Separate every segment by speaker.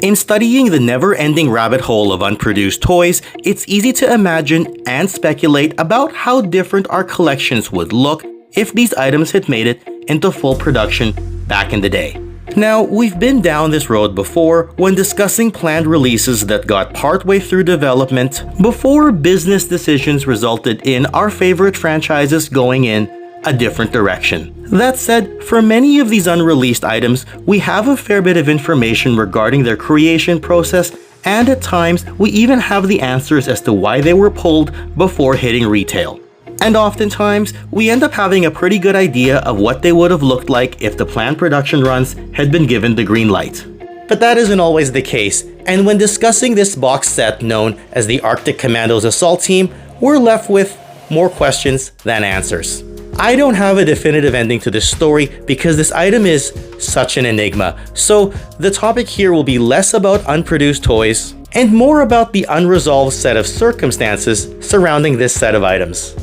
Speaker 1: In studying the never-ending rabbit hole of unproduced toys, it's easy to imagine and speculate about how different our collections would look if these items had made it into full production back in the day. Now, we've been down this road before when discussing planned releases that got partway through development before business decisions resulted in our favorite franchises going in a different direction. That said, for many of these unreleased items, we have a fair bit of information regarding their creation process, and at times, we even have the answers as to why they were pulled before hitting retail. And oftentimes, we end up having a pretty good idea of what they would have looked like if the planned production runs had been given the green light. But that isn't always the case, and when discussing this box set known as the Arctic Commandos Assault Team, we're left with more questions than answers. I don't have a definitive ending to this story because this item is such an enigma, so the topic here will be less about unproduced toys and more about the unresolved set of circumstances surrounding this set of items.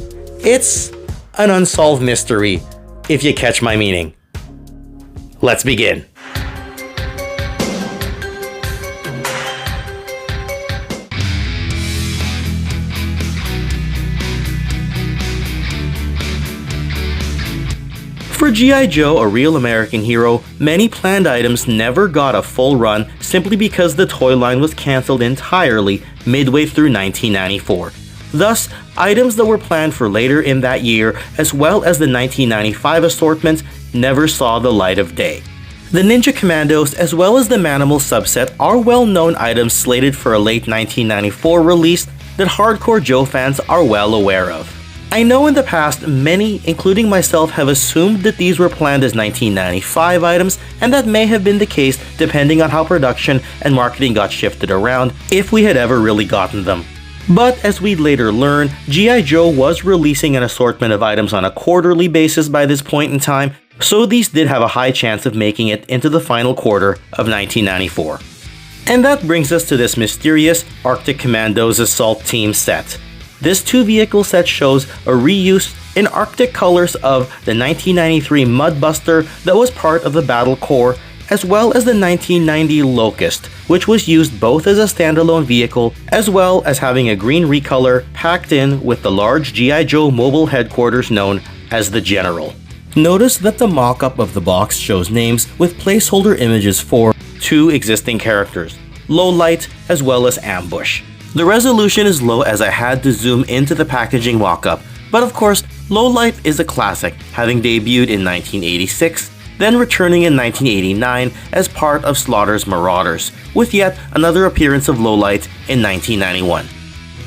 Speaker 1: It's an unsolved mystery, if you catch my meaning. Let's begin. For G.I. Joe, a real American hero, many planned items never got a full run simply because the toy line was cancelled entirely midway through 1994. Thus, items that were planned for later in that year, as well as the 1995 assortment, never saw the light of day. The Ninja Commandos, as well as the Manimal subset, are well-known items slated for a late 1994 release that hardcore Joe fans are well aware of. I know in the past, many, including myself, have assumed that these were planned as 1995 items, and that may have been the case depending on how production and marketing got shifted around, if we had ever really gotten them. But as we'd later learn, G.I. Joe was releasing an assortment of items on a quarterly basis by this point in time, so these did have a high chance of making it into the final quarter of 1994. And that brings us to this mysterious Arctic Commandos Assault Team set. This two-vehicle set shows a reuse in Arctic colors of the 1993 Mudbuster that was part of the Battle Corps, as well as the 1990 Locust, which was used both as a standalone vehicle as well as having a green recolor packed in with the large G.I. Joe mobile headquarters known as the General. Notice that the mock-up of the box shows names with placeholder images for two existing characters, Lowlight as well as Ambush. The resolution is low as I had to zoom into the packaging mock-up, but of course, Lowlight is a classic, having debuted in 1986, then returning in 1989 as part of Slaughter's Marauders, with yet another appearance of Lowlight in 1991.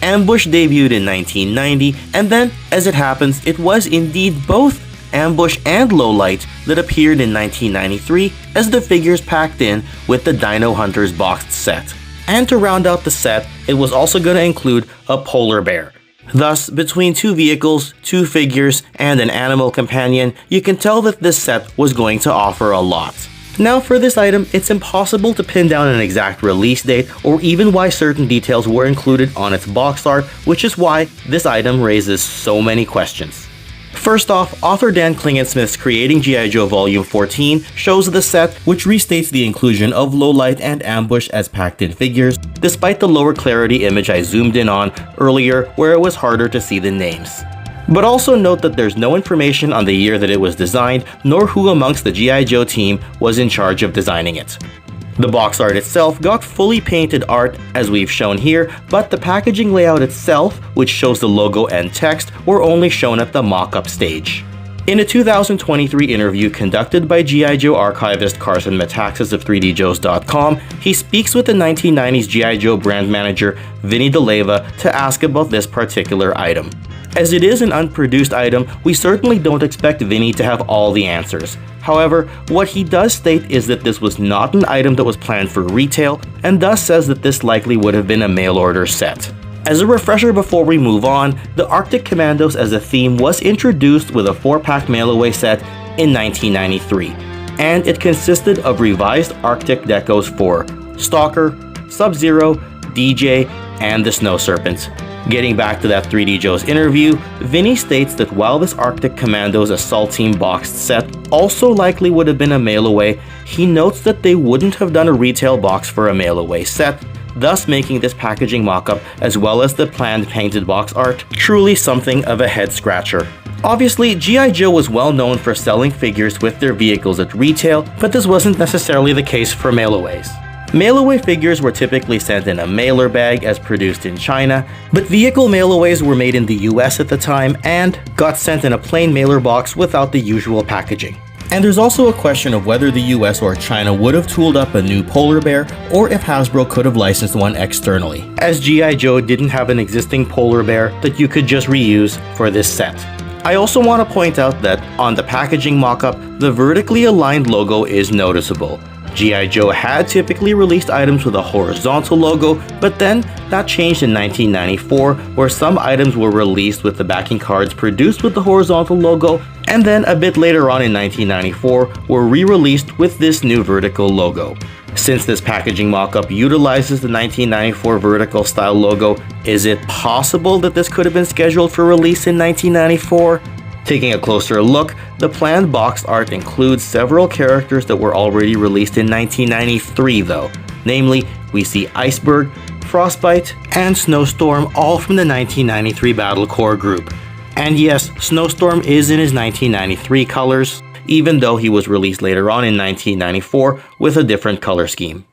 Speaker 1: Ambush debuted in 1990, and then, as it happens, it was indeed both Ambush and Lowlight that appeared in 1993 as the figures packed in with the Dino Hunters boxed set. And to round out the set, it was also going to include a polar bear. Thus, between two vehicles, two figures, and an animal companion, you can tell that this set was going to offer a lot. Now for this item, it's impossible to pin down an exact release date or even why certain details were included on its box art, which is why this item raises so many questions. First off, author Dan Klingensmith's Creating G.I. Joe Volume 14 shows the set, which restates the inclusion of Lowlight and Ambush as packed-in figures, despite the lower clarity image I zoomed in on earlier where it was harder to see the names. But also note that there's no information on the year that it was designed, nor who amongst the G.I. Joe team was in charge of designing it. The box art itself got fully painted art, as we've shown here, but the packaging layout itself, which shows the logo and text, were only shown at the mock-up stage. In a 2023 interview conducted by G.I. Joe archivist Carson Metaxas of 3DJoes.com, he speaks with the 1990s G.I. Joe brand manager Vinnie D'Alleva to ask about this particular item. As it is an unproduced item, we certainly don't expect Vinnie to have all the answers. However, what he does state is that this was not an item that was planned for retail, and thus says that this likely would have been a mail order set. As a refresher before we move on, the Arctic Commandos as a theme was introduced with a 4-pack mail-away set in 1993, and it consisted of revised Arctic decos for Stalker, Sub Zero, DJ, and the Snow Serpent. Getting back to that 3D Joe's interview, Vinnie states that while this Arctic Commandos Assault Team boxed set also likely would have been a mail-away, he notes that they wouldn't have done a retail box for a mail-away set, thus making this packaging mock-up as well as the planned painted box art truly something of a head-scratcher. Obviously, G.I. Joe was well known for selling figures with their vehicles at retail, but this wasn't necessarily the case for mail-aways. Mail-away figures were typically sent in a mailer bag as produced in China, but vehicle mail-aways were made in the US at the time and got sent in a plain mailer box without the usual packaging. And there's also a question of whether the US or China would have tooled up a new polar bear or if Hasbro could have licensed one externally, as G.I. Joe didn't have an existing polar bear that you could just reuse for this set. I also want to point out that on the packaging mock-up, the vertically aligned logo is noticeable. G.I. Joe had typically released items with a horizontal logo, but then that changed in 1994, where some items were released with the backing cards produced with the horizontal logo, and then a bit later on in 1994 were re-released with this new vertical logo. Since this packaging mock-up utilizes the 1994 vertical style logo, is it possible that this could have been scheduled for release in 1994? Taking a closer look, the planned box art includes several characters that were already released in 1993 though. Namely, we see Iceberg, Frostbite, and Snowstorm, all from the 1993 Battle Corps group. And yes, Snowstorm is in his 1993 colors, even though he was released later on in 1994 with a different color scheme.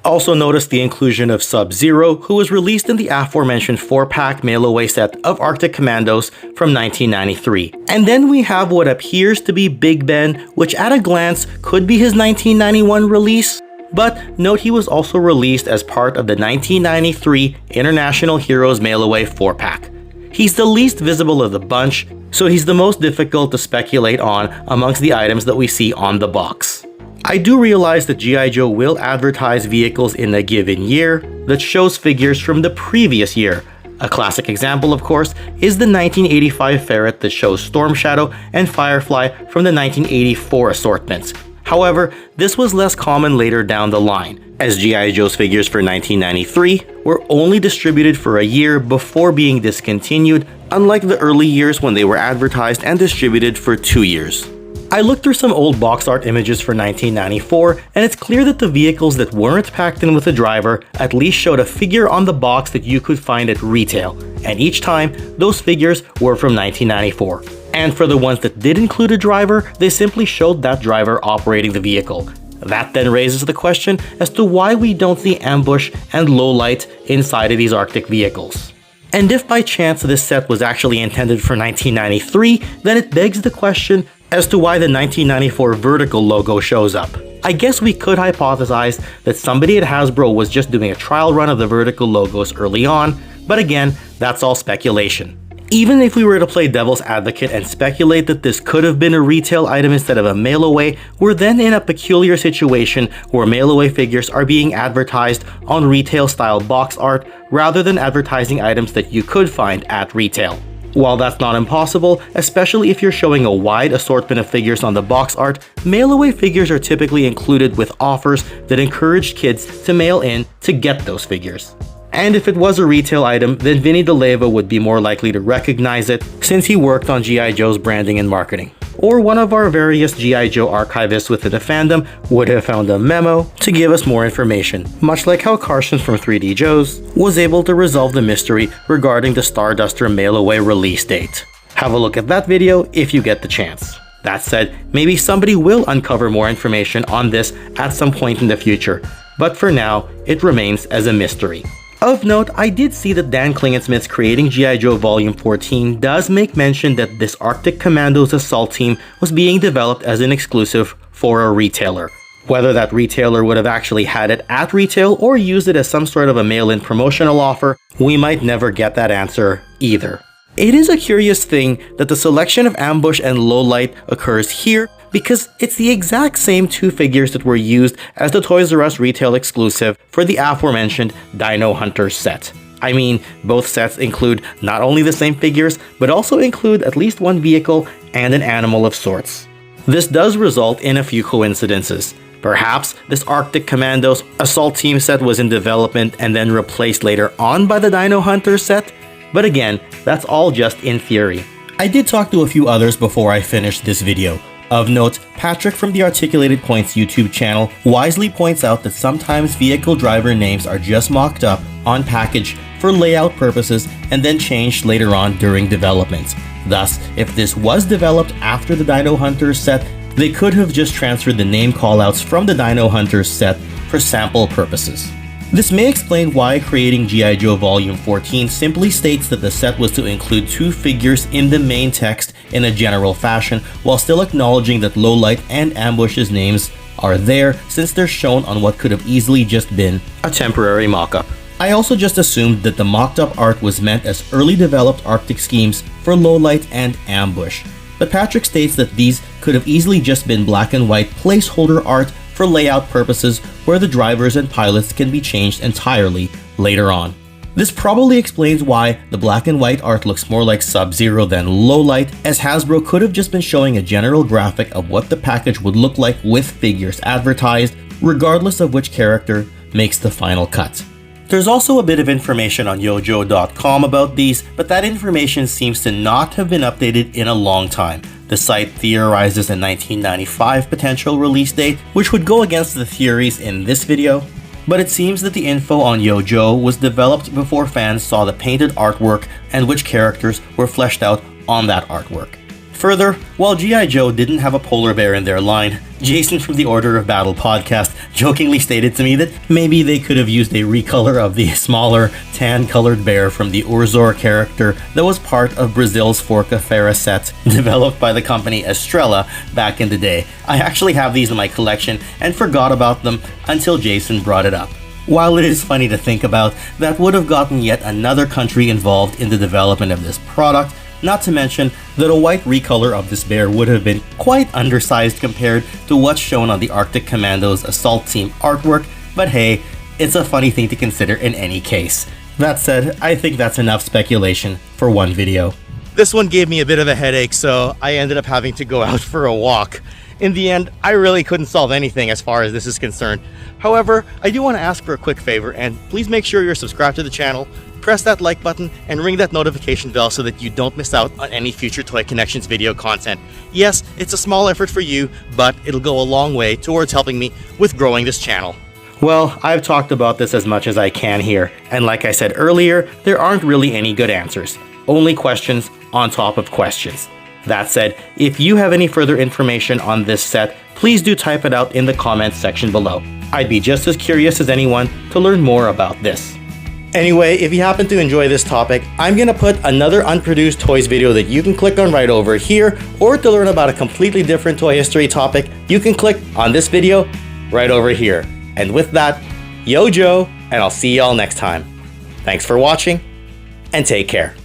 Speaker 1: Also notice the inclusion of Sub Zero, who was released in the aforementioned 4-pack mail-away set of Arctic Commandos from 1993. And then we have what appears to be Big Ben, which at a glance could be his 1991 release. But note he was also released as part of the 1993 International Heroes mail-away 4-pack. He's the least visible of the bunch, so he's the most difficult to speculate on amongst the items that we see on the box. I do realize that G.I. Joe will advertise vehicles in a given year that shows figures from the previous year. A classic example, of course, is the 1985 Ferret that shows Storm Shadow and Firefly from the 1984 assortments. However, this was less common later down the line, as G.I. Joe's figures for 1993 were only distributed for a year before being discontinued, unlike the early years when they were advertised and distributed for 2 years. I looked through some old box art images for 1994, and it's clear that the vehicles that weren't packed in with a driver at least showed a figure on the box that you could find at retail, and each time, those figures were from 1994. And for the ones that did include a driver, they simply showed that driver operating the vehicle. That then raises the question as to why we don't see ambush and low light inside of these Arctic vehicles. And if by chance this set was actually intended for 1993, then it begs the question as to why the 1994 vertical logo shows up. I guess we could hypothesize that somebody at Hasbro was just doing a trial run of the vertical logos early on, but again, that's all speculation. Even if we were to play devil's advocate and speculate that this could have been a retail item instead of a mail-away, we're then in a peculiar situation where mail-away figures are being advertised on retail-style box art rather than advertising items that you could find at retail. While that's not impossible, especially if you're showing a wide assortment of figures on the box art, mail-away figures are typically included with offers that encourage kids to mail in to get those figures. And if it was a retail item, then Vinnie D'Alleva would be more likely to recognize it since he worked on G.I. Joe's branding and marketing. Or one of our various G.I. Joe archivists within the fandom would have found a memo to give us more information, much like how Carson from 3D Joe's was able to resolve the mystery regarding the Starduster mail-away release date. Have a look at that video if you get the chance. That said, maybe somebody will uncover more information on this at some point in the future, but for now, it remains as a mystery. Of note, I did see that Dan Klingensmith's Creating G.I. Joe Volume 14 does make mention that this Arctic Commandos Assault Team was being developed as an exclusive for a retailer. Whether that retailer would have actually had it at retail or used it as some sort of a mail-in promotional offer, we might never get that answer either. It is a curious thing that the selection of ambush and low light occurs here because it's the exact same two figures that were used as the Toys R Us retail exclusive for the aforementioned Dino Hunters set. I mean, both sets include not only the same figures, but also include at least one vehicle and an animal of sorts. This does result in a few coincidences. Perhaps this Arctic Commandos Assault Team set was in development and then replaced later on by the Dino Hunters set? But again, that's all just in theory. I did talk to a few others before I finished this video. Of note, Patrick from the Articulated Points YouTube channel wisely points out that sometimes vehicle driver names are just mocked up on package for layout purposes and then changed later on during development. Thus, if this was developed after the Dino Hunters set, they could have just transferred the name callouts from the Dino Hunters set for sample purposes. This may explain why creating G.I. Joe Volume 14 simply states that the set was to include 2 figures in the main text in a general fashion, while still acknowledging that Lowlight and Ambush's names are there since they're shown on what could have easily just been a temporary mock-up. I also just assumed that the mocked-up art was meant as early developed Arctic schemes for Lowlight and Ambush, but Patrick states that these could have easily just been black and white placeholder art for layout purposes where the drivers and pilots can be changed entirely later on. This probably explains why the black and white art looks more like Sub Zero than Lowlight, as Hasbro could have just been showing a general graphic of what the package would look like with figures advertised, regardless of which character makes the final cut. There's also a bit of information on yojo.com about these, but that information seems to not have been updated in a long time. The site theorizes a 1995 potential release date, which would go against the theories in this video, but it seems that the info on Yojo was developed before fans saw the painted artwork and which characters were fleshed out on that artwork. Further, while G.I. Joe didn't have a polar bear in their line, Jason from the Order of Battle podcast jokingly stated to me that maybe they could have used a recolor of the smaller, tan-colored bear from the Urzor character that was part of Brazil's Forca Fera set developed by the company Estrella back in the day. I actually have these in my collection and forgot about them until Jason brought it up. While it is funny to think about, that would have gotten yet another country involved in the development of this product, not to mention that a white recolor of this bear would have been quite undersized compared to what's shown on the Arctic Commandos Assault Team artwork, but hey, it's a funny thing to consider in any case. That said, I think that's enough speculation for one video. This one gave me a bit of a headache, so I ended up having to go out for a walk. In the end, I really couldn't solve anything as far as this is concerned. However, I do want to ask for a quick favor, and please make sure you're subscribed to the channel, press that like button, and ring that notification bell so that you don't miss out on any future Toy Connections video content. Yes, it's a small effort for you, but it'll go a long way towards helping me with growing this channel. Well, I've talked about this as much as I can here, and like I said earlier, there aren't really any good answers. Only questions on top of questions. That said, if you have any further information on this set, please do type it out in the comments section below. I'd be just as curious as anyone to learn more about this. Anyway, if you happen to enjoy this topic, I'm gonna put another Unproduced Toys video that you can click on right over here, or to learn about a completely different toy history topic, you can click on this video right over here. And with that, yo Joe, and I'll see y'all next time. Thanks for watching, and take care.